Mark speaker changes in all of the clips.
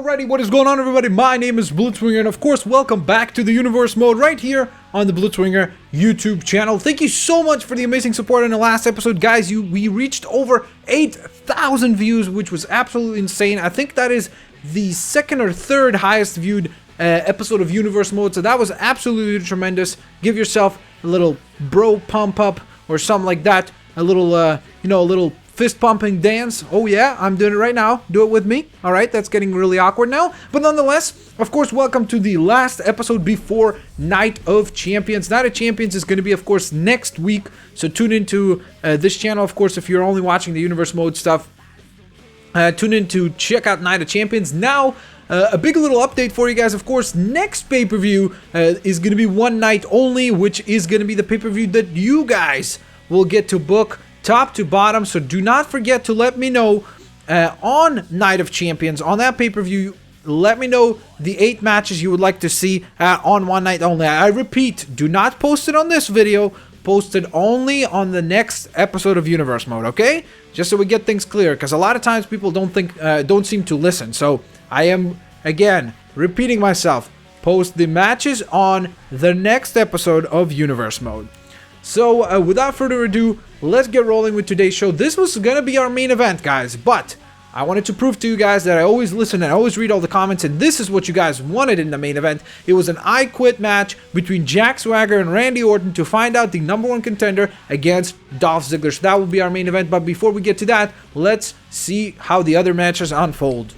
Speaker 1: Alrighty, what is going on, everybody? My name is Blitzwinger, and of course, welcome back to the Universe Mode right here on the Blitzwinger YouTube channel. Thank you so much for the amazing support in the last episode, guys. We reached over 8,000 views, which was absolutely insane. I think that is the second or third highest viewed episode of Universe Mode, so that was absolutely tremendous. Give yourself a little bro pump up or something like that. A little, a little fist pumping dance. Oh yeah, I'm doing it right now. Do it with me. All right, that's getting really awkward now. But nonetheless, of course, welcome to the last episode before Night of Champions. Night of Champions is going to be, of course, next week. So tune into this channel, of course, if you're only watching the Universe Mode stuff. Tune in to check out Night of Champions. Now, a big little update for you guys. Of course, next pay-per-view is going to be one night only, which is going to be the pay-per-view that you guys will get to book top to bottom. So do not forget to let me know on Night of Champions, on that pay-per-view. Let me know the 8 matches you would like to see on one night only. I repeat, do not post it on this video. Post it only on the next episode of Universe Mode, okay? Just so we get things clear, because a lot of times people don't seem to listen. So I am, again, repeating myself. Post the matches on the next episode of Universe Mode. So, without further ado, let's get rolling with today's show. This was going to be our main event, guys, but I wanted to prove to you guys that I always listen and I always read all the comments, and this is what you guys wanted in the main event. It was an I Quit match between Jack Swagger and Randy Orton to find out the #1 contender against Dolph Ziggler. So that will be our main event, but before we get to that, let's see how the other matches unfold.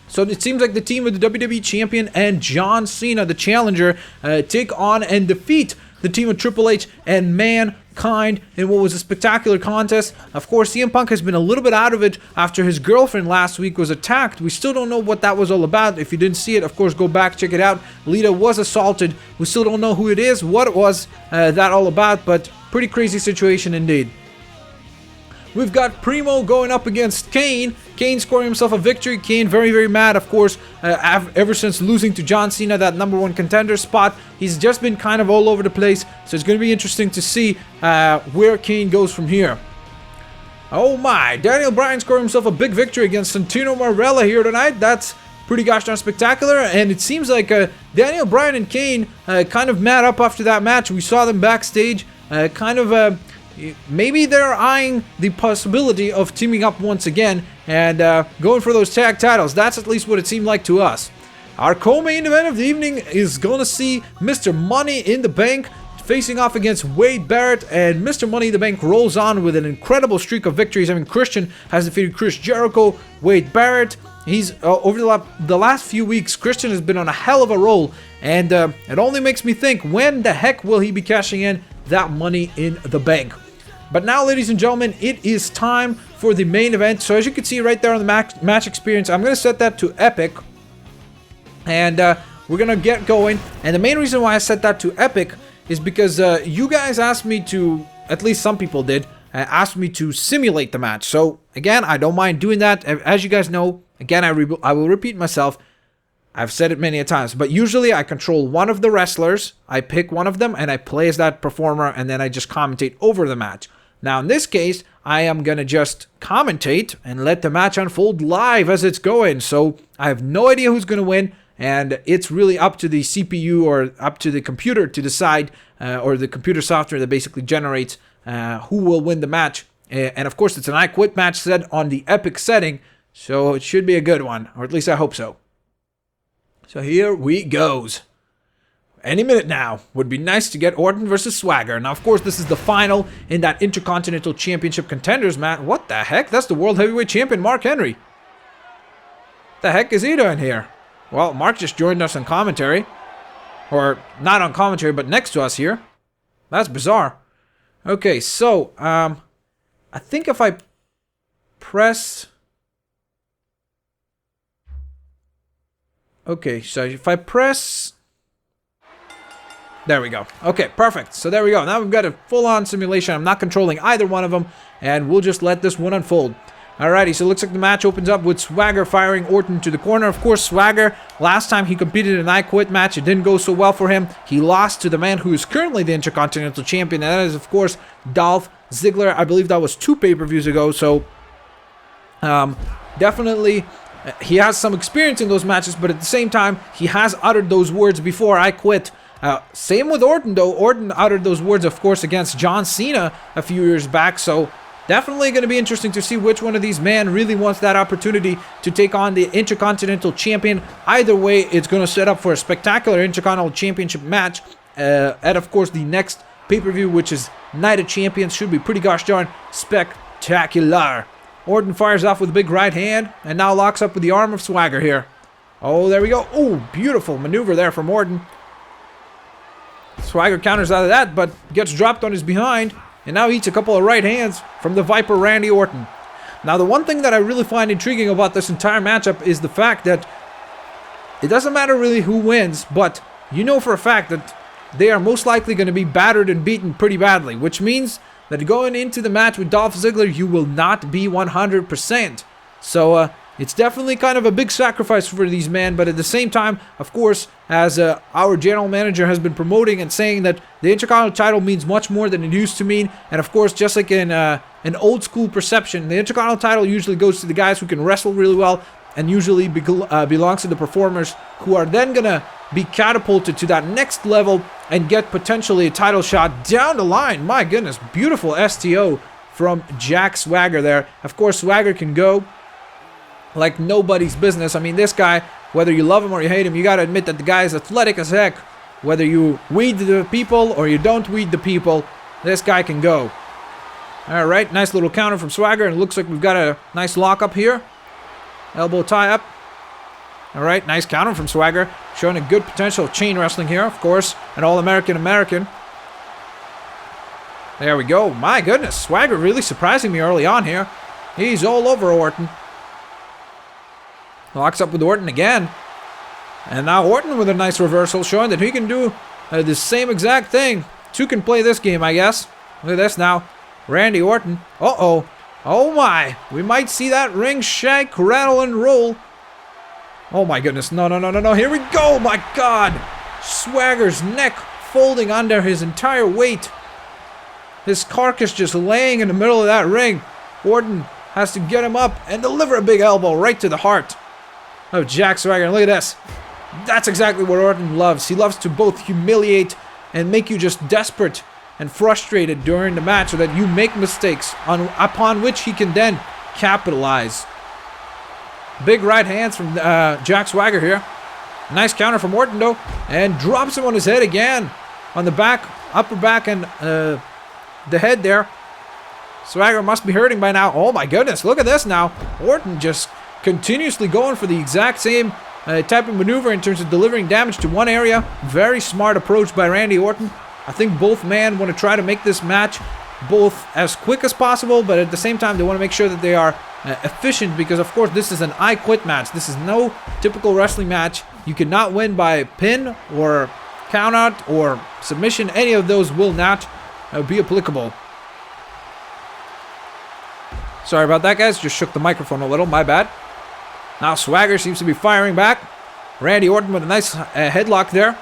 Speaker 1: So it seems like the team of the WWE Champion and John Cena, the challenger, take on and defeat the team of Triple H and Mankind in what was a spectacular contest. Of course, CM Punk has been a little bit out of it after his girlfriend last week was attacked. We still don't know what that was all about. If you didn't see it, of course, go back, check it out. Lita was assaulted. We still don't know who it is, what it was that all about, but pretty crazy situation indeed. We've got Primo going up against Kane. Kane scoring himself a victory. Kane very, very mad, of course, ever since losing to John Cena, that #1 contender spot. He's just been kind of all over the place, so it's going to be interesting to see where Kane goes from here. Oh my, Daniel Bryan scoring himself a big victory against Santino Marella here tonight. That's pretty gosh darn spectacular, and it seems like Daniel Bryan and Kane kind of met up after that match. We saw them backstage, maybe they're eyeing the possibility of teaming up once again and going for those tag titles. That's at least what it seemed like to us. Our co-main event of the evening is going to see Mr. Money in the Bank facing off against Wade Barrett, and Mr. Money in the Bank rolls on with an incredible streak of victories. I mean, Christian has defeated Chris Jericho. Wade Barrett, he's over the last few weeks, Christian has been on a hell of a roll, and it only makes me think, when the heck will he be cashing in that Money in the Bank? But now, ladies and gentlemen, it is time for the main event. So as you can see right there on the match experience, I'm going to set that to Epic. And we're going to get going. And the main reason why I set that to Epic is because you guys asked me to, at least some people did, asked me to simulate the match. So again, I don't mind doing that. As you guys know, again, I will repeat myself. I've said it many a times, but usually I control one of the wrestlers. I pick one of them and I play as that performer, and then I just commentate over the match. Now, in this case, I am going to just commentate and let the match unfold live as it's going. So I have no idea who's going to win, and it's really up to the CPU or up to the computer to decide, or the computer software that basically generates who will win the match. And of course, it's an I Quit match set on the Epic setting, so it should be a good one, or at least I hope so. So here we goes. Any minute now. Would be nice to get Orton versus Swagger. Now, of course, this is the final in that Intercontinental Championship Contenders match. What the heck? That's the World Heavyweight Champion, Mark Henry. The heck is he doing here? Well, Mark just joined us on commentary. Or, not on commentary, but next to us here. That's bizarre. Okay, so, I think if I press... Okay, so if I press... There we go. Okay, perfect. So there we go. Now we've got a full-on simulation. I'm not controlling either one of them, and we'll just let this one unfold. Alrighty, so it looks like the match opens up with Swagger firing Orton to the corner. Of course, Swagger, last time he competed in an I Quit match, it didn't go so well for him. He lost to the man who is currently the Intercontinental Champion, and that is, of course, Dolph Ziggler. I believe that was 2 pay-per-views ago, so definitely he has some experience in those matches, but at the same time, he has uttered those words before, I quit. Same with Orton, though. Orton uttered those words, of course, against John Cena a few years back, so definitely going to be interesting to see which one of these men really wants that opportunity to take on the Intercontinental Champion. Either way, it's going to set up for a spectacular Intercontinental Championship match at, of course, the next pay-per-view, which is Night of Champions. Should be pretty gosh darn spectacular. Orton fires off with a big right hand and now locks up with the arm of Swagger here. Oh, there we go. Oh, beautiful maneuver there from Orton. Swagger counters out of that, but gets dropped on his behind. And now eats a couple of right hands from the Viper Randy Orton. Now, the one thing that I really find intriguing about this entire matchup is the fact that it doesn't matter really who wins, but you know for a fact that they are most likely going to be battered and beaten pretty badly, which means that going into the match with Dolph Ziggler, you will not be 100%. So, it's definitely kind of a big sacrifice for these men, but at the same time, of course, as our general manager has been promoting and saying that the Intercontinental title means much more than it used to mean, and of course, just like in an old school perception, the Intercontinental title usually goes to the guys who can wrestle really well, and usually belongs to the performers who are then gonna be catapulted to that next level and get potentially a title shot down the line. My goodness, beautiful STO from Jack Swagger there. Of course, Swagger can go like nobody's business. I mean, this guy, whether you love him or you hate him, you gotta admit that the guy is athletic as heck. Whether you weed the people or you don't weed the people, this guy can go. Alright, nice little counter from Swagger, and it looks like we've got a nice lock up here. Elbow tie up. Alright, nice counter from Swagger, showing a good potential of chain wrestling here, of course, an All-American American. There we go. My goodness, Swagger really surprising me early on here. He's all over Orton. Locks up with Orton again. And now Orton with a nice reversal, showing that he can do the same exact thing. Two can play this game, I guess. Look at this now. Randy Orton. Uh-oh. Oh my. We might see that ring shake, rattle, and roll. Oh my goodness. No, no, no, no, no. Here we go. My God. Swagger's neck folding under his entire weight. His carcass just laying in the middle of that ring. Orton has to get him up and deliver a big elbow right to the heart of Jack Swagger. And look at this. That's exactly what Orton loves. He loves to both humiliate and make you just desperate and frustrated during the match so that you make mistakes upon which he can then capitalize. Big right hands from Jack Swagger here. Nice counter from Orton though. And drops him on his head again. On the back, upper back, and the head there. Swagger must be hurting by now. Oh my goodness, look at this now. Orton just continuously going for the exact same type of maneuver in terms of delivering damage to one area. Very smart approach by Randy Orton. I think both men want to try to make this match both as quick as possible, but at the same time they want to make sure that they are efficient, because of course this is an I quit match. This is no typical wrestling match. You cannot win by pin or count out or submission. Any of those will not be applicable. Sorry about that, guys. Just shook the microphone a little. My bad. Now Swagger seems to be firing back. Randy Orton with a nice headlock there.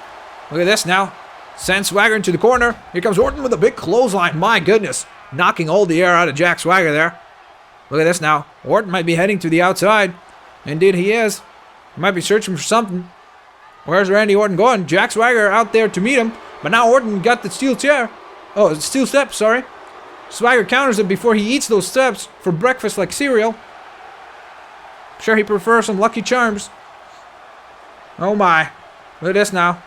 Speaker 1: Look at this now. Sends Swagger into the corner. Here comes Orton with a big clothesline. My goodness. Knocking all the air out of Jack Swagger there. Look at this now. Orton might be heading to the outside. Indeed he is. He might be searching for something. Where's Randy Orton going? Jack Swagger out there to meet him. But now Orton got the steel chair. Oh, steel steps, sorry. Swagger counters it before he eats those steps for breakfast like cereal. I'm sure he prefers some Lucky Charms. Oh my. Look at this now.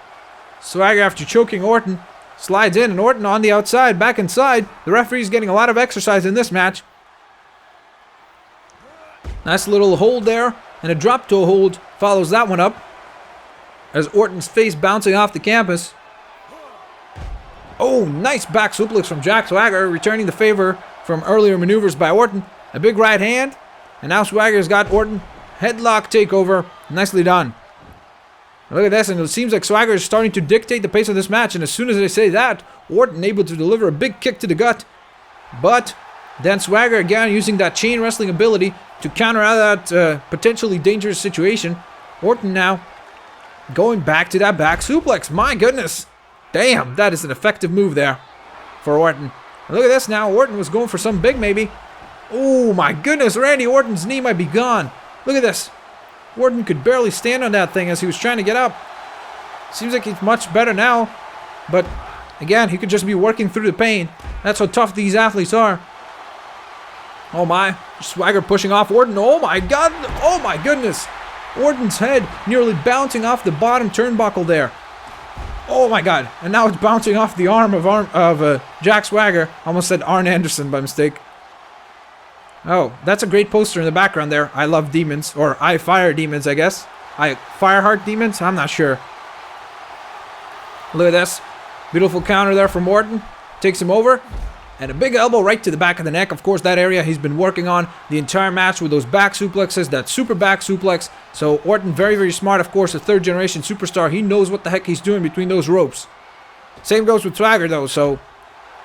Speaker 1: Swagger, after choking Orton, slides in, and Orton on the outside, back inside. The referee's getting a lot of exercise in this match. Nice little hold there, and a drop toe hold follows that one up, as Orton's face bouncing off the canvas. Oh, nice back suplex from Jack Swagger, returning the favor from earlier maneuvers by Orton. A big right hand, and now Swagger's got Orton. Headlock takeover, nicely done. Look at this, and it seems like Swagger is starting to dictate the pace of this match, and as soon as they say that, Orton able to deliver a big kick to the gut. But then Swagger again using that chain wrestling ability to counter out that potentially dangerous situation. Orton now going back to that back suplex. My goodness. Damn, that is an effective move there for Orton. And look at this now. Orton was going for some big maybe. Oh my goodness, Randy Orton's knee might be gone. Look at this. Orton could barely stand on that thing as he was trying to get up. Seems like he's much better now. But, again, he could just be working through the pain. That's how tough these athletes are. Oh my. Swagger pushing off Orton. Oh my god. Oh my goodness. Orton's head nearly bouncing off the bottom turnbuckle there. Oh my god. And now it's bouncing off the arm of Jack Swagger. Almost said Arn Anderson by mistake. Oh, that's a great poster in the background there. I love demons. Or I fire demons, I guess. I Fireheart demons? I'm not sure. Look at this. Beautiful counter there from Orton. Takes him over. And a big elbow right to the back of the neck. Of course, that area he's been working on the entire match with those back suplexes, that super back suplex. So Orton, very, very smart. Of course, a third-generation superstar. He knows what the heck he's doing between those ropes. Same goes with Swagger, though. So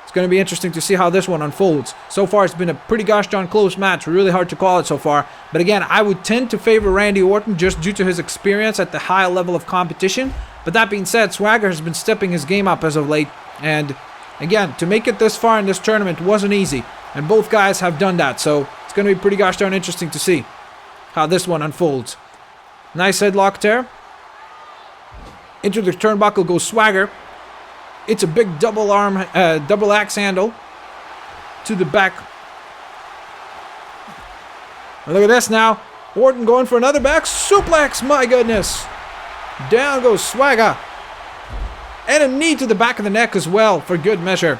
Speaker 1: it's going to be interesting to see how this one unfolds. So far, it's been a pretty gosh darn close match. Really hard to call it so far. But again, I would tend to favor Randy Orton just due to his experience at the high level of competition. But that being said, Swagger has been stepping his game up as of late. And again, to make it this far in this tournament wasn't easy. And both guys have done that. So it's going to be pretty gosh darn interesting to see how this one unfolds. Nice headlock there. Into the turnbuckle goes Swagger. It's a big double axe handle to the back. And look at this now. Orton going for another back suplex. My goodness. Down goes Swagger. And a knee to the back of the neck as well for good measure.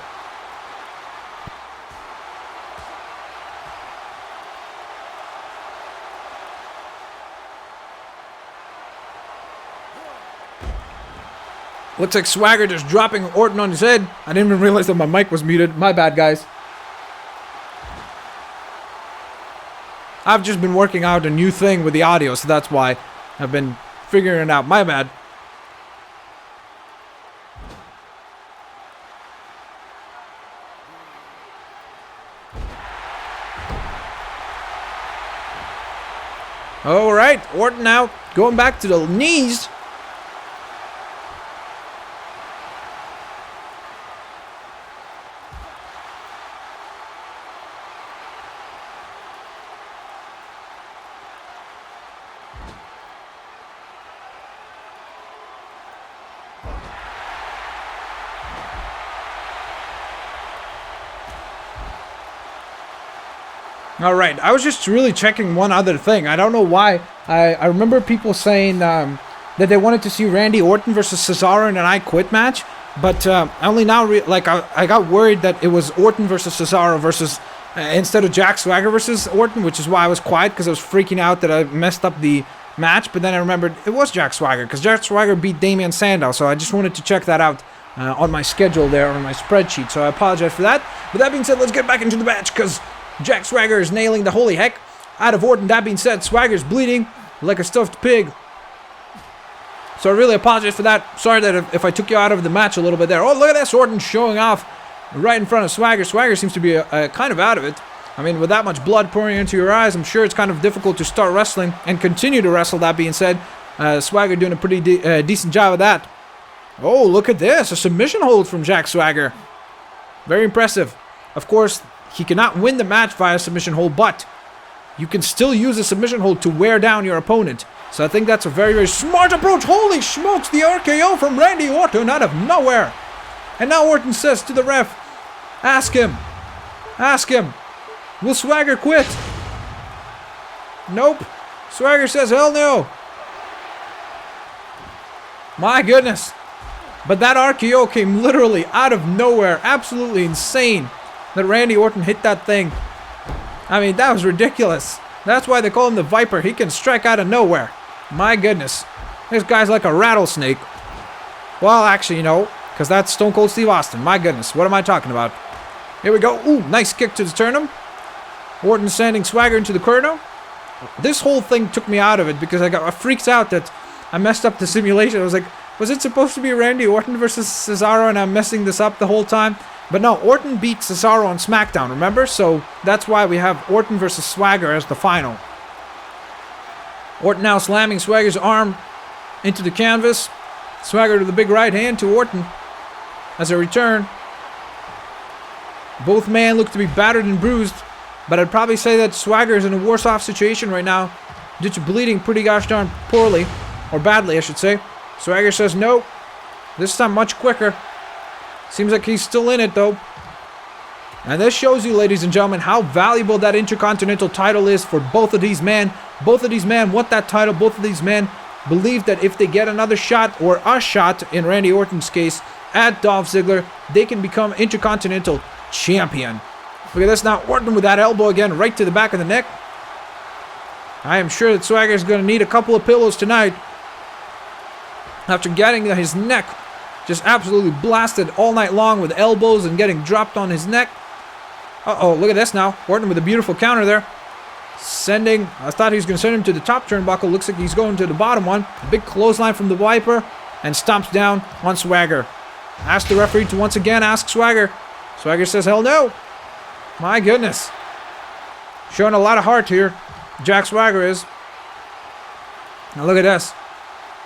Speaker 1: Looks like Swagger just dropping Orton on his head. I didn't even realize that my mic was muted. My bad, guys. I've just been working out a new thing with the audio, so that's why I've been figuring it out. My bad. Alright, Orton now going back to the knees. Alright, I was just really checking one other thing. I don't know why. I remember people saying that they wanted to see Randy Orton versus Cesaro in an I Quit match. But I only now, I got worried that it was Orton versus Cesaro versus, instead of Jack Swagger versus Orton, which is why I was quiet, because I was freaking out that I messed up the match. But then I remembered it was Jack Swagger, because Jack Swagger beat Damian Sandow. So I just wanted to check that out on my schedule there, on my spreadsheet. So I apologize for that. But that being said, let's get back into the match, because Jack Swagger is nailing the holy heck out of Orton. That being said, Swagger's bleeding like a stuffed pig. So I really apologize for that. Sorry that if I took you out of the match a little bit there. Oh, look at this. Orton showing off right in front of Swagger. Swagger seems to be kind of out of it. I mean, with that much blood pouring into your eyes, I'm sure it's kind of difficult to start wrestling and continue to wrestle. That being said, Swagger doing a pretty decent job of that. Oh, look at this. A submission hold from Jack Swagger. Very impressive. Of course, he cannot win the match via submission hold, but you can still use a submission hold to wear down your opponent. So I think that's a very, very smart approach. Holy smokes, the RKO from Randy Orton out of nowhere. And now Orton says to the ref, ask him, will Swagger quit? Nope. Swagger says, hell no. My goodness. But that RKO came literally out of nowhere. Absolutely insane that Randy Orton hit that thing. I mean, that was ridiculous. That's why they call him the Viper. He can strike out of nowhere. My goodness. This guy's like a rattlesnake. Well, actually, because that's Stone Cold Steve Austin. My goodness, what am I talking about? Here we go. Ooh, nice kick to the sternum. Orton sending Swagger into the corner. This whole thing took me out of it because I freaked out that I messed up the simulation. I was like, was it supposed to be Randy Orton versus Cesaro and I'm messing this up the whole time? But no, Orton beat Cesaro on Smackdown, remember? So that's why we have Orton versus Swagger as the final. Orton now slamming Swagger's arm into the canvas. Swagger to the big right hand to Orton as a return. Both men look to be battered and bruised, but I'd probably say that Swagger is in a worse off situation right now due to bleeding pretty gosh darn poorly. Or badly, I should say. Swagger says no. This time much quicker. Seems like he's still in it, though. And this shows you, ladies and gentlemen, how valuable that Intercontinental title is for both of these men. Both of these men want that title. Both of these men believe that if they get another shot, or a shot in Randy Orton's case, at Dolph Ziggler, they can become Intercontinental Champion. Look at this now. Orton with that elbow again, right to the back of the neck. I am sure that Swagger is going to need a couple of pillows tonight. After getting his neck just absolutely blasted all night long with elbows and getting dropped on his neck. Uh-oh, look at this now. Orton with a beautiful counter there. I thought he was going to send him to the top turnbuckle. Looks like he's going to the bottom one. A big clothesline from the Viper. And stomps down on Swagger. Asks the referee to once again ask Swagger. Swagger says, hell no. My goodness. Showing a lot of heart here. Jack Swagger is. Now look at this.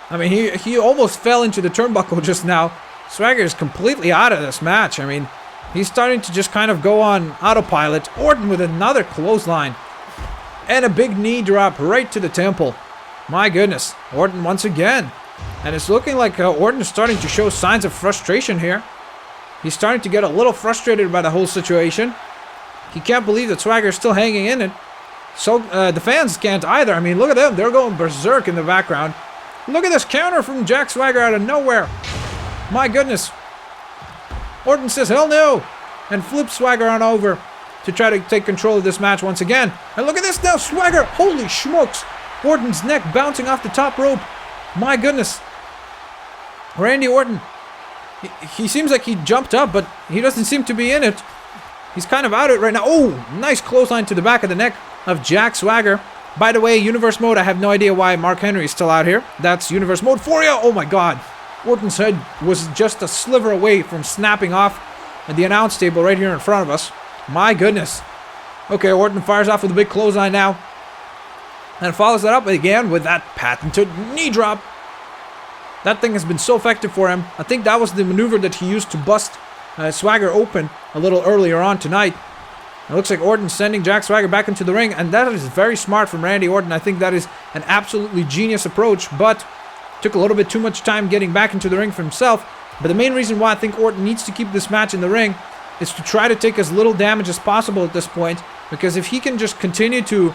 Speaker 1: I mean, he almost fell into the turnbuckle just now. Swagger is completely out of this match. I mean, he's starting to just kind of go on autopilot. Orton with another clothesline. And a big knee drop right to the temple. My goodness. Orton once again. And it's looking like Orton is starting to show signs of frustration here. He's starting to get a little frustrated by the whole situation. He can't believe that Swagger is still hanging in it. So the fans can't either. I mean, look at them. They're going berserk in the background. Look at this counter from Jack Swagger out of nowhere. My goodness. Orton says, hell no. And flips Swagger on over to try to take control of this match once again. And look at this now. Swagger. Holy smokes. Orton's neck bouncing off the top rope. My goodness. Randy Orton. He seems like he jumped up, but he doesn't seem to be in it. He's kind of out of it right now. Oh, nice clothesline to the back of the neck of Jack Swagger. By the way, Universe Mode, I have no idea why Mark Henry is still out here. That's Universe Mode for you. Oh my god. Orton's head was just a sliver away from snapping off at the announce table right here in front of us. My goodness. Okay, Orton fires off with a big clothesline now. And follows that up again with that patented knee drop. That thing has been so effective for him. I think that was the maneuver that he used to bust Swagger open a little earlier on tonight. It looks like Orton sending Jack Swagger back into the ring, and that is very smart from Randy Orton. I think that is an absolutely genius approach, but took a little bit too much time getting back into the ring for himself. But the main reason why I think Orton needs to keep this match in the ring is to try to take as little damage as possible at this point, because if he can just continue to...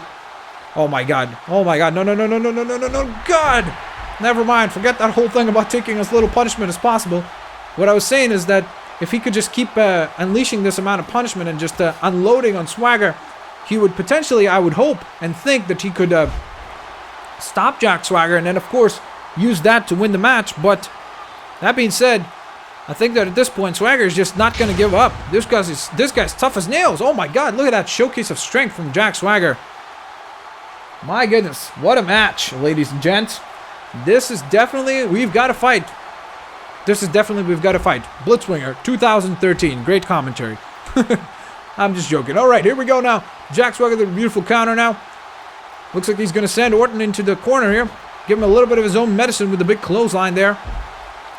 Speaker 1: Oh my god. Oh my god. No, no, no, no, no, no, no, no, no. God! Never mind. Forget that whole thing about taking as little punishment as possible. What I was saying is that if he could just keep unleashing this amount of punishment and just unloading on Swagger, he would potentially, I would hope and think that he could stop Jack Swagger and then, of course, use that to win the match. But that being said, I think that at this point, Swagger is just not going to give up. This guy's tough as nails. Oh my god, look at that showcase of strength from Jack Swagger. My goodness, what a match, ladies and gents. This is definitely, we've got to fight. This is definitely, we've got to fight. Blitzwinger 2013. Great commentary. I'm just joking. All right, here we go now. Jack Swagger with a beautiful counter now. Looks like he's going to send Orton into the corner here. Give him a little bit of his own medicine with the big clothesline there.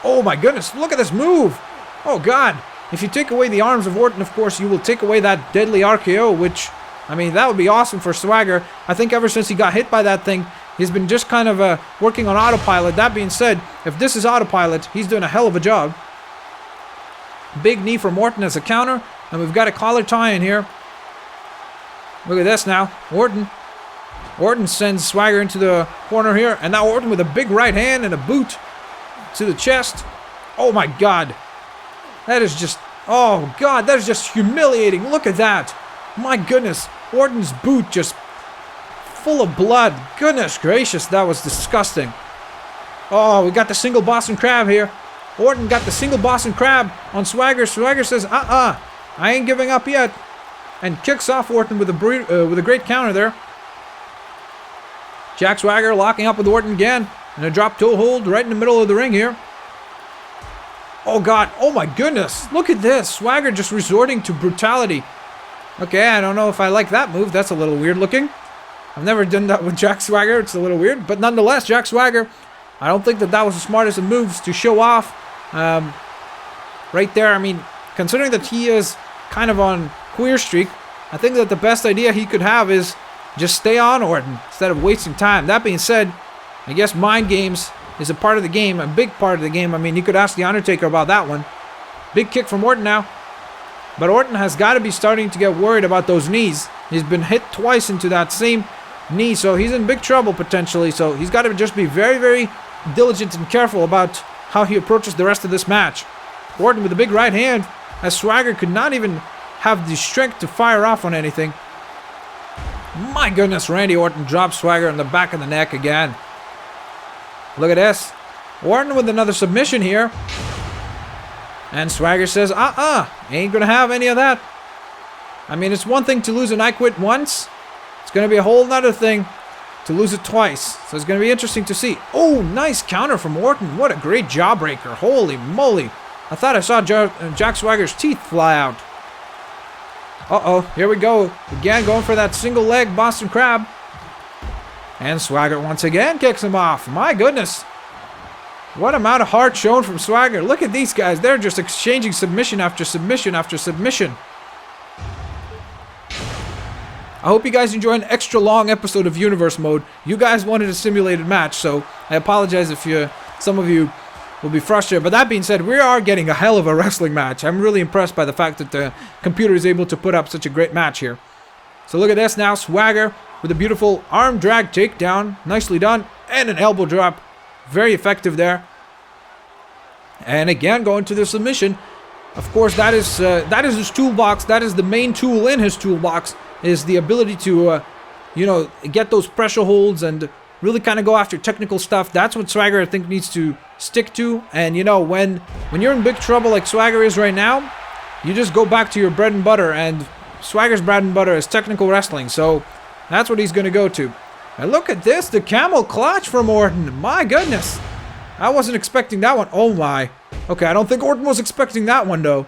Speaker 1: Oh my goodness, look at this move. Oh god. If you take away the arms of Orton, of course, you will take away that deadly RKO, which, I mean, that would be awesome for Swagger. I think ever since he got hit by that thing, he's been just kind of working on autopilot. That being said, if this is autopilot, he's doing a hell of a job. Big knee from Orton as a counter. And we've got a collar tie in here. Look at this now. Orton sends Swagger into the corner here. And now Orton with a big right hand and a boot to the chest. Oh my god. That is just... Oh god, that is just humiliating. Look at that. My goodness. Orton's boot just... full of blood. Goodness gracious, that was disgusting. Oh, we got the single Boston Crab here. Orton got the single Boston Crab on Swagger. Swagger says, I ain't giving up yet. And kicks off Orton with a great counter there. Jack Swagger locking up with Orton again. And a drop toe hold right in the middle of the ring here. Oh god, oh my goodness. Look at this. Swagger just resorting to brutality. Okay, I don't know if I like that move. That's a little weird looking. I've never done that with Jack Swagger. It's a little weird. But nonetheless, Jack Swagger, I don't think that was the smartest of moves to show off. Right there, I mean, considering that he is kind of on queer streak, I think that the best idea he could have is just stay on Orton instead of wasting time. That being said, I guess mind games is a part of the game, a big part of the game. I mean, you could ask The Undertaker about that one. Big kick from Orton now. But Orton has got to be starting to get worried about those knees. He's been hit twice into that same knee, so he's in big trouble potentially. So he's got to just be very, very diligent and careful about how he approaches the rest of this match. Orton with a big right hand, as Swagger could not even have the strength to fire off on anything. My goodness, Randy Orton drops Swagger in the back of the neck again. Look at this. Orton with another submission here. And Swagger says, ain't gonna have any of that. I mean, it's one thing to lose an I Quit once. It's gonna be a whole nother thing to lose it twice. So it's gonna be interesting to see. Oh, nice counter from Orton. What a great jawbreaker. Holy moly. I thought I saw Jack Swagger's teeth fly out. Uh-oh, here we go. Again, going for that single leg Boston Crab. And Swagger once again kicks him off. My goodness. What amount of heart shown from Swagger. Look at these guys. They're just exchanging submission after submission after submission. I hope you guys enjoy an extra long episode of Universe Mode. You guys wanted a simulated match, so I apologize if some of you will be frustrated. But that being said, we are getting a hell of a wrestling match. I'm really impressed by the fact that the computer is able to put up such a great match here. So look at this now. Swagger with a beautiful arm drag takedown. Nicely done. And an elbow drop. Very effective there. And again, going to the submission. Of course, that is his toolbox. That is the main tool in his toolbox, is the ability to, get those pressure holds and really kind of go after technical stuff. That's what Swagger, I think, needs to stick to. And, when you're in big trouble like Swagger is right now, you just go back to your bread and butter. And Swagger's bread and butter is technical wrestling. So that's what he's going to go to. And look at this, the camel clutch from Orton. My goodness. I wasn't expecting that one. Oh my. Okay, I don't think Orton was expecting that one though.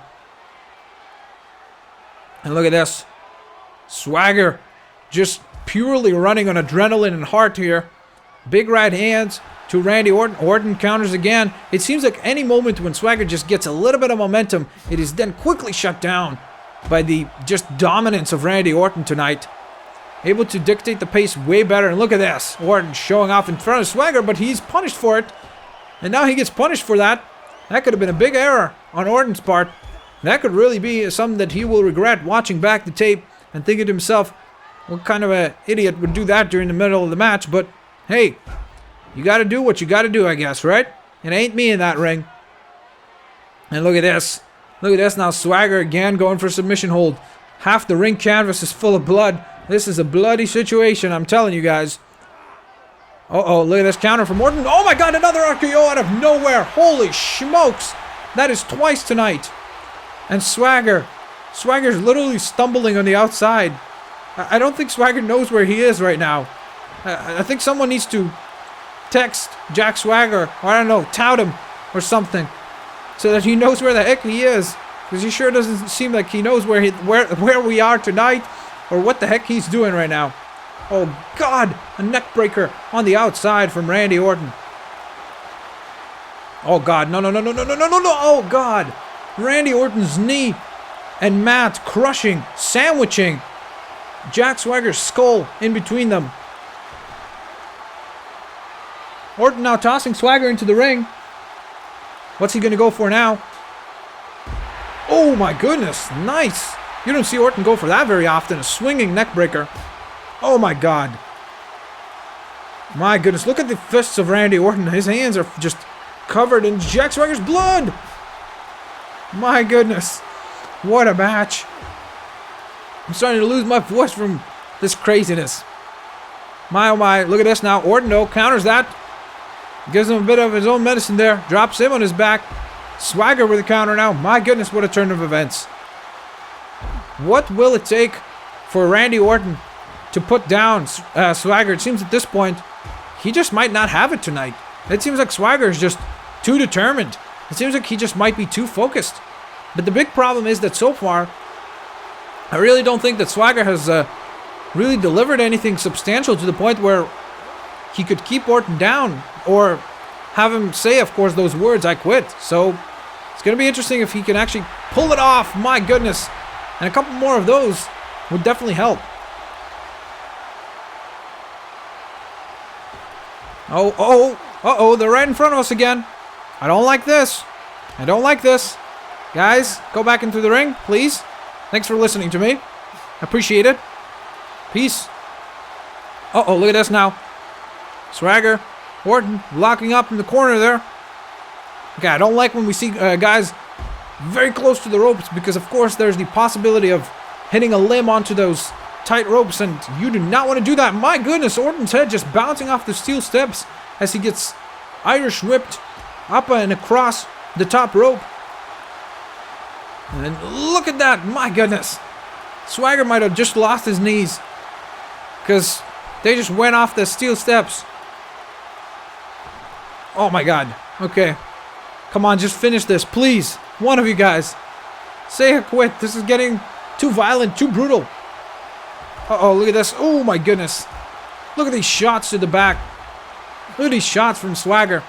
Speaker 1: And look at this. Swagger just purely running on adrenaline and heart here. Big right hands to Randy Orton. Orton counters again. It seems like any moment when Swagger just gets a little bit of momentum, it is then quickly shut down by the just dominance of Randy Orton tonight. Able to dictate the pace way better. And look at this. Orton showing off in front of Swagger, but he's punished for it. And now he gets punished for that. That could have been a big error on Orton's part. That could really be something that he will regret watching back the tape and thinking to himself, what kind of an idiot would do that during the middle of the match? But hey, you got to do what you got to do, I guess, right? It ain't me in that ring. And look at this. Look at this now. Swagger again going for submission hold. Half the ring canvas is full of blood. This is a bloody situation, I'm telling you guys. Uh-oh, look at this counter from Orton. Oh my god, another RKO out of nowhere. Holy smokes. That is twice tonight. And Swagger's literally stumbling on the outside. I don't think Swagger knows where he is right now. I think someone needs to text Jack Swagger, or I don't know, tout him or something, so that he knows where the heck he is. Because he sure doesn't seem like he knows where we are tonight, or what the heck he's doing right now. Oh god, a neck breaker on the outside from Randy Orton. Oh god, no. Oh god. Randy Orton's knee and mat crushing, sandwiching Jack Swagger's skull in between them. Orton now tossing Swagger into the ring. What's he going to go for now? Oh my goodness, nice. You don't see Orton go for that very often, a swinging neck breaker. Oh my god. My goodness, look at the fists of Randy Orton. His hands are just covered in Jack Swagger's blood. My goodness. What a match. I'm starting to lose my voice from this craziness. My oh my, look at this now. Orton though counters that. Gives him a bit of his own medicine there. Drops him on his back. Swagger with a counter now. My goodness, what a turn of events. What will it take for Randy Orton to put down Swagger? It seems at this point, he just might not have it tonight. It seems like Swagger is just too determined. It seems like he just might be too focused. But the big problem is that so far, I really don't think that Swagger has really delivered anything substantial to the point where he could keep Orton down or have him say, of course, those words, "I quit." So it's going to be interesting if he can actually pull it off. My goodness. And a couple more of those would definitely help. Uh-oh, they're right in front of us again. I don't like this. I don't like this. Guys, go back into the ring, please. Thanks for listening to me. Appreciate it. Peace. Uh-oh, look at this now. Swagger, Orton, locking up in the corner there. Okay, I don't like when we see guys very close to the ropes because, of course, there's the possibility of hitting a limb onto those tight ropes, and you do not want to do that. My goodness, Orton's head just bouncing off the steel steps as he gets Irish whipped up and across the top rope. And look at that, my goodness. Swagger might have just lost his knees because they just went off the steel steps. Oh my God. Okay. Come on, just finish this, please. One of you guys. Say I quit. This is getting too violent, too brutal. Uh-oh, look at this. Oh my goodness. Look at these shots to the back. Look at these shots from Swagger,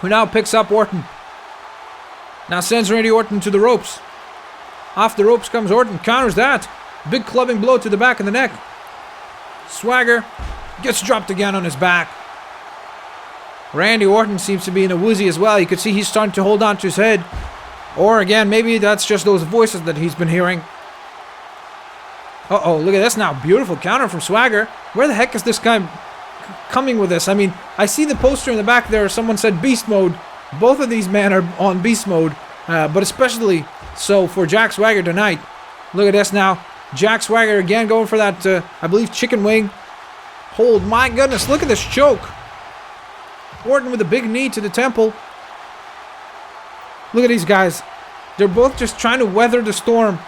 Speaker 1: who now picks up Orton. Now sends Randy Orton to the ropes. Off the ropes comes Orton, counters that. Big clubbing blow to the back of the neck. Swagger gets dropped again on his back. Randy Orton seems to be in a woozy as well. You can see he's starting to hold on to his head. Or again, maybe that's just those voices that he's been hearing. Uh-oh, look at this now. Beautiful counter from Swagger. Where the heck is this guy coming with this? I mean, I see the poster in the back there. Someone said Beast Mode. Both of these men are on Beast Mode. But especially so for Jack Swagger tonight. Look at this now. Jack Swagger again going for that, I believe, chicken wing hold. My goodness, look at this choke. Orton with a big knee to the temple. Look at these guys. They're both just trying to weather the storm.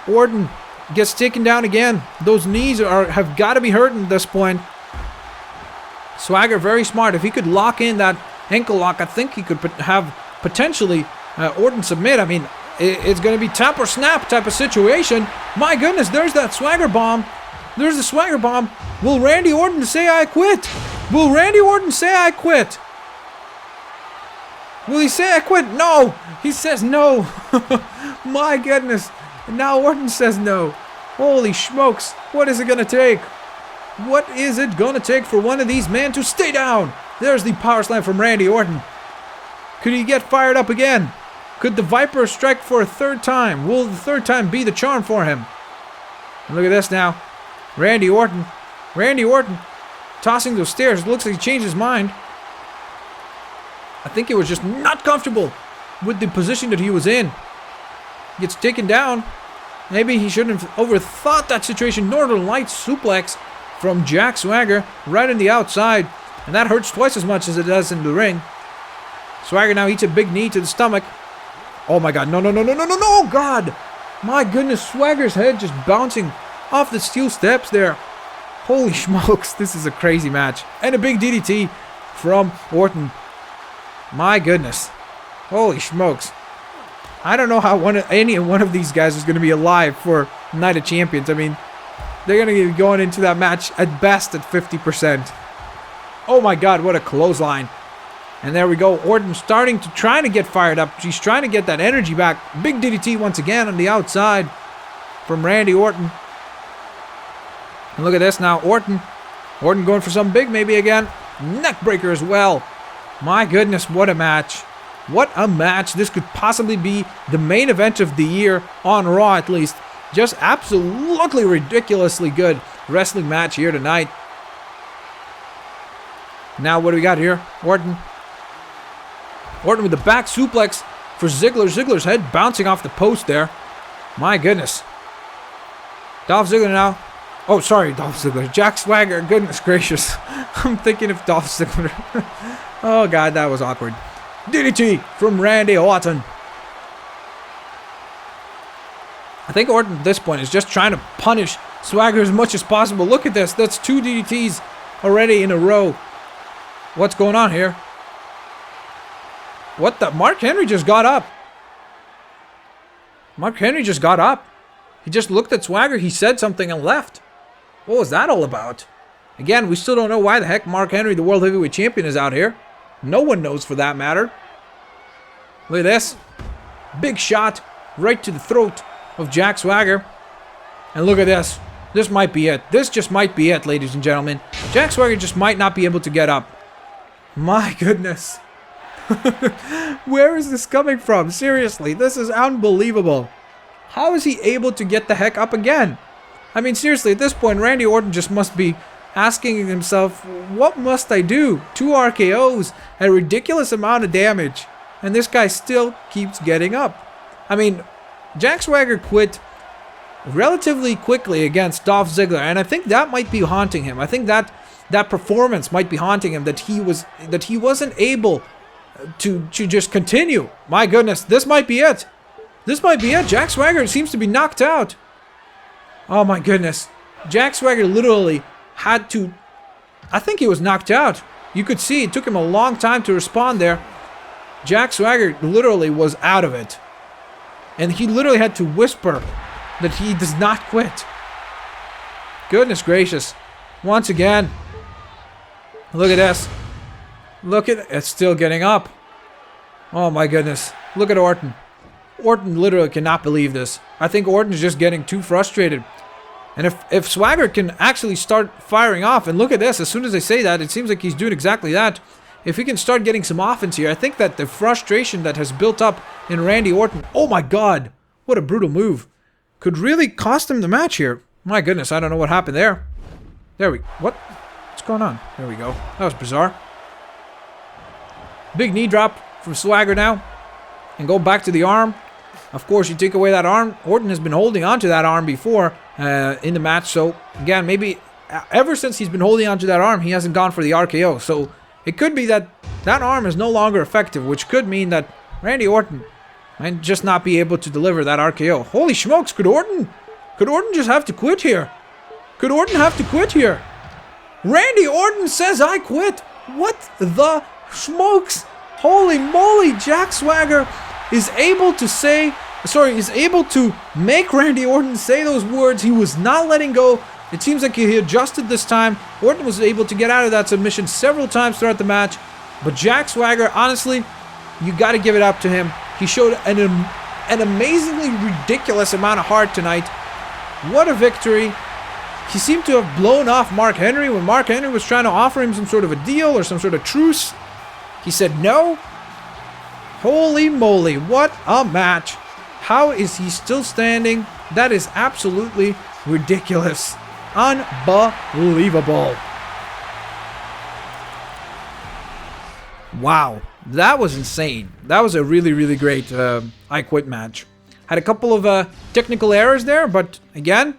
Speaker 1: Orton gets taken down again. Those knees have got to be hurting at this point. Swagger very smart. If he could lock in that ankle lock, I think he could have potentially Orton submit. I mean, it's going to be tap or snap type of situation. My goodness, there's that Swagger bomb. There's the Swagger bomb. Will Randy Orton say I quit? Will Randy Orton say I quit? Will he say I quit? No! He says no! My goodness! And now Orton says no. Holy smokes! What is it gonna take? What is it gonna take for one of these men to stay down? There's the power slam from Randy Orton. Could he get fired up again? Could the Viper strike for a third time? Will the third time be the charm for him? And look at this now. Randy Orton. Randy Orton tossing those stairs. Looks like he changed his mind. I think he was just not comfortable with the position that he was in. Gets taken down. Maybe he shouldn't have overthought that situation. Northern Lights suplex from Jack Swagger right in the outside. And that hurts twice as much as it does in the ring. Swagger now eats a big knee to the stomach. Oh my God. No, God. My goodness. Swagger's head just bouncing off the steel steps there. Holy smokes. This is a crazy match. And a big DDT from Orton. My goodness. Holy smokes. I don't know how any one of these guys is going to be alive for Night of Champions. I mean, they're going to be going into that match at best at 50%. Oh my God, what a clothesline. And there we go. Orton starting to try to get fired up. She's trying to get that energy back. Big DDT once again on the outside from Randy Orton. And look at this now. Orton going for some big maybe again. Neckbreaker as well. My goodness, what a match. What a match. This could possibly be the main event of the year on Raw at least. Just absolutely ridiculously good wrestling match here tonight. Now what do we got here? Orton with the back suplex for Ziggler. Ziggler's head bouncing off the post there. My goodness. Dolph Ziggler now. Oh, sorry, Dolph Ziggler. Jack Swagger. Goodness gracious. I'm thinking of Dolph Ziggler. Oh, God, that was awkward. DDT from Randy Orton. I think Orton at this point is just trying to punish Swagger as much as possible. Look at this. That's 2 DDTs already in a row. What's going on here? What the? Mark Henry just got up. Mark Henry just got up. He just looked at Swagger. He said something and left. What was that all about? Again, we still don't know why the heck Mark Henry, the World Heavyweight Champion, is out here. No one knows for that matter. Look at this. Big shot right to the throat of Jack Swagger. And look at this. This might be it. This just might be it, ladies and gentlemen. Jack Swagger just might not be able to get up. My goodness. Where is this coming from? Seriously, this is unbelievable. How is he able to get the heck up again? I mean, seriously, at this point, Randy Orton just must be asking himself, what must I do? 2 RKOs, a ridiculous amount of damage, and this guy still keeps getting up. I mean, Jack Swagger quit relatively quickly against Dolph Ziggler, and I think that might be haunting him. I think that performance might be haunting him, that he wasn't able to just continue. My goodness, this might be it. This might be it. Jack Swagger seems to be knocked out. Oh my goodness. Jack Swagger literally had to... I think he was knocked out. You could see it took him a long time to respond there. Jack Swagger literally was out of it. And he literally had to whisper that he does not quit. Goodness gracious. Once again. Look at this. Look at it. It's still getting up. Oh my goodness. Look at Orton. Orton literally cannot believe this. I think Orton's just getting too frustrated. And if Swagger can actually start firing off, and look at this, as soon as I say that, it seems like he's doing exactly that. If he can start getting some offense here, I think that the frustration that has built up in Randy Orton, oh my god, what a brutal move, could really cost him the match here. My goodness, I don't know what happened there. What's going on? There we go. That was bizarre. Big knee drop from Swagger now. And go back to the arm. Of course, you take away that arm. Orton has been holding onto that arm before in the match. So, again, maybe ever since he's been holding onto that arm, he hasn't gone for the RKO. So, it could be that that arm is no longer effective, which could mean that Randy Orton might just not be able to deliver that RKO. Holy smokes, could Orton just have to quit here? Could Orton have to quit here? Randy Orton says, I quit. What the smokes? Holy moly, Jack Swagger is able to make Randy Orton say those words. He was not letting go. It seems like he adjusted this time. Orton was able to get out of that submission several times throughout the match. But Jack Swagger, honestly, you got to give it up to him. He showed an amazingly ridiculous amount of heart tonight. What a victory. He seemed to have blown off Mark Henry when Mark Henry was trying to offer him some sort of a deal or some sort of truce. He said no. Holy moly, what a match. How is he still standing? That is absolutely ridiculous. Unbelievable. Wow, that was insane. That was a really, really great I Quit match. Had a couple of technical errors there, but again,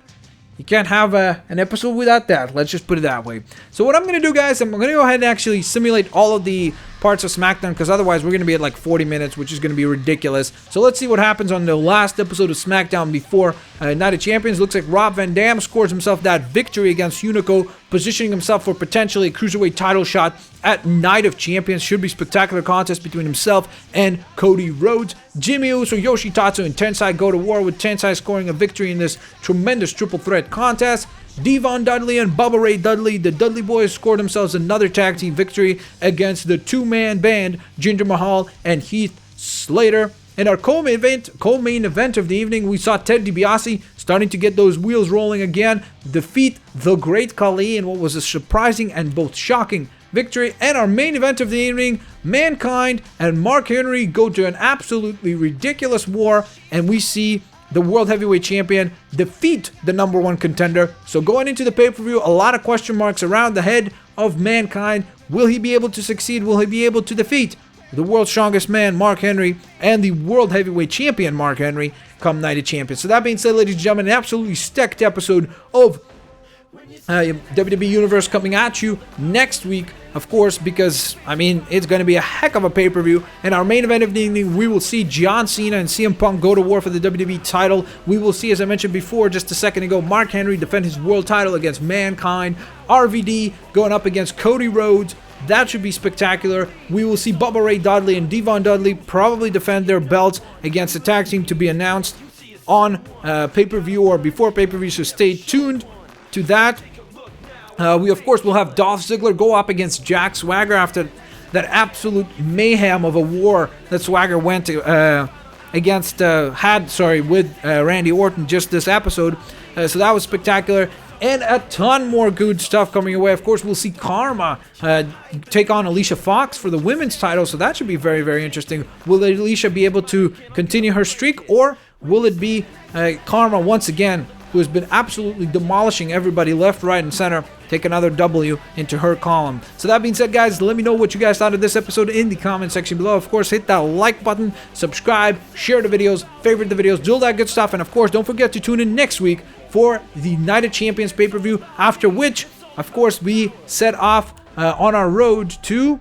Speaker 1: you can't have an episode without that. Let's just put it that way. So what I'm going to do, guys, I'm going to go ahead and actually simulate all of the parts of Smackdown, because otherwise we're going to be at like 40 minutes, which is going to be ridiculous. So let's see what happens on the last episode of Smackdown before Night of Champions. Looks like Rob Van Dam scores himself that victory against Unico, positioning himself for potentially a Cruiserweight title shot at Night of Champions. Should be spectacular contest between himself and Cody Rhodes. Jimmy Uso, Yoshitatsu, and Tensai go to war, with Tensai scoring a victory in this tremendous triple threat contest. Devon Dudley and Bubba Ray Dudley, the Dudley Boys, scored themselves another tag team victory against the two-man band, Jinder Mahal and Heath Slater. In our co-main event of the evening, we saw Ted DiBiase starting to get those wheels rolling again, defeat the Great Khali in what was a surprising and both shocking victory. And our main event of the evening, Mankind and Mark Henry go to an absolutely ridiculous war, and we see the World Heavyweight Champion defeat the #1 contender. So going into the pay-per-view, a lot of question marks around the head of Mankind. Will he be able to succeed? Will he be able to defeat the world's strongest man, Mark Henry, and the World Heavyweight Champion, Mark Henry, come Night of Champions? So that being said, ladies and gentlemen, an absolutely stacked episode of WWE Universe coming at you next week, of course, because, I mean, it's going to be a heck of a pay-per-view. In our main event of the evening, we will see John Cena and CM Punk go to war for the WWE title. We will see, as I mentioned before just a second ago, Mark Henry defend his world title against Mankind. RVD going up against Cody Rhodes. That should be spectacular. We will see Bubba Ray Dudley and Devon Dudley probably defend their belts against the tag team to be announced on pay-per-view or before pay-per-view, so stay tuned to that. We, of course, will have Dolph Ziggler go up against Jack Swagger after that absolute mayhem of a war that Swagger went with Randy Orton just this episode. So that was spectacular. and a ton more good stuff coming your way. Of course, we'll see Karma take on Alicia Fox for the women's title, so that should be very, very interesting. Will Alicia be able to continue her streak, or will it be Karma once again, who has been absolutely demolishing everybody left, right, and center, take another W into her column? So that being said, guys, let me know what you guys thought of this episode in the comment section below. Of course, hit that like button, subscribe, share the videos, favorite the videos, do all that good stuff, and of course, don't forget to tune in next week for the Night of Champions pay-per-view, after which, of course, we set off on our road to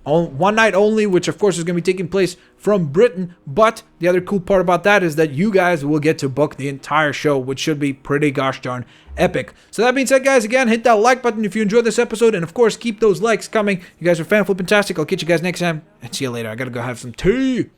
Speaker 1: One Night Only, which of course is going to be taking place from Britain. But the other cool part about that is that you guys will get to book the entire show, which should be pretty gosh darn epic. So that being said, guys, again, hit that like button if you enjoyed this episode, and of course, keep those likes coming. You guys are fan-flipping-tastic. I'll catch you guys next time, and see you later. I gotta go have some tea.